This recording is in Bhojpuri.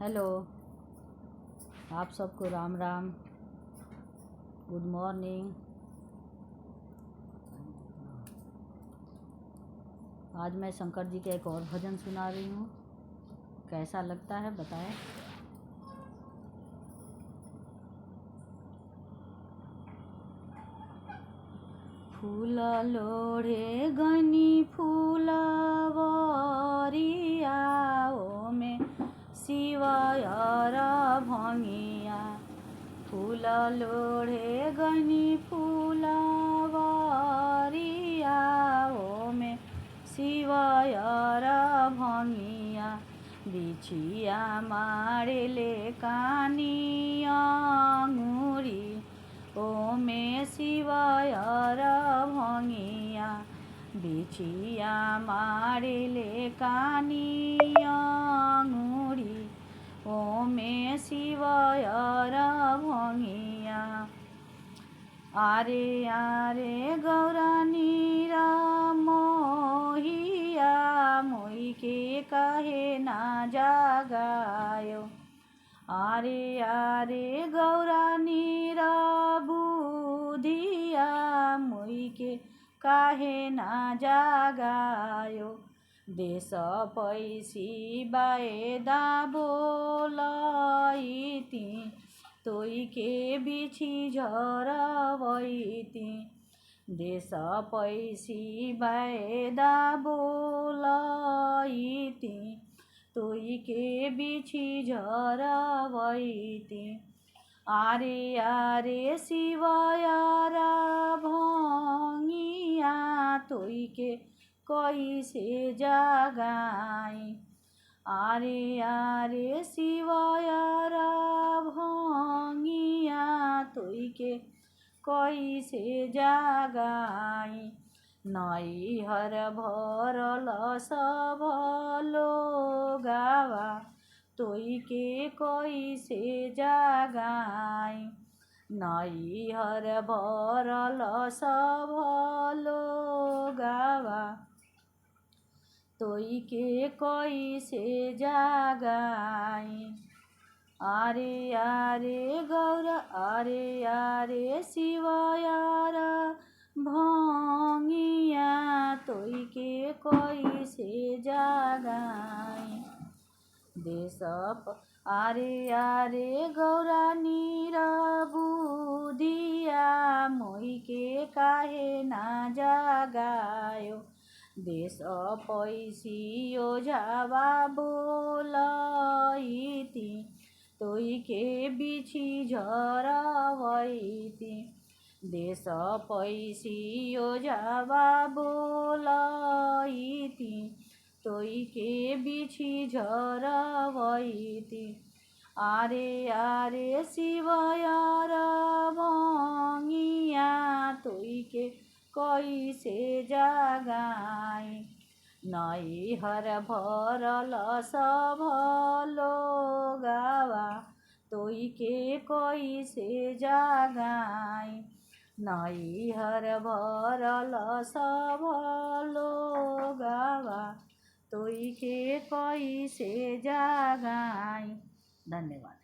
हेलो, आप सबको राम राम, गुड मॉर्निंग। आज मैं शंकर जी के एक और भजन सुना रही हूँ। कैसा लगता है बताएं। फूल लोढ़े गनी फूलवरिया ओमे शिवयर भंगिया। फूल लोढ़े गनी फूलवरिया ओमे शिवयर भंगिया। बिछिया मारेले कानी अंगुरी ओमे शिवयर भंगिया। बिछिया मारेले कानी अंगुरी ओमे शिवयर भंगिया। आरे आरे गौरानी मोहिया मोई के कहे ना जागायो। आरे आरे गौरानी बुधिया मोई के काहे ना जागायो। देश पैसी बायदा बोलैती तोई के बिछि झरवैती। देश पैसी बायदा बोलैती तोई के बिछि झरवैती। आरे आरे शिवयर भंगिया तोई के कैसे जगाई। आरे आरे शिवयर भंगिया तोई के कैसे जगाई। नैहर भरल सब लोगवा तोई के कैसे जगाई। नैहर भरल सब लोगवा तोई के कैसे जगाई। आरे आरे गौरा आरे आरे शिवयर भंगिया तोई के कैसे जगाई। देश आरे आरे गौरानी बुधिया मोई के काहे ना जगायो। देश पैसी ओझावा बोलैती तोई के बिछि झरवैती। देश पैसी ओझावा बोलैती तोई के बिछि झरवैती। आरे आरे शिवयर भंगिया तोई के कैसे जगाई। नैहर भरल सब लोगवा तोई के कैसे जगाई। नैहर भरल सब लोगवा तोई के कैसे जगाई। धन्यवाद।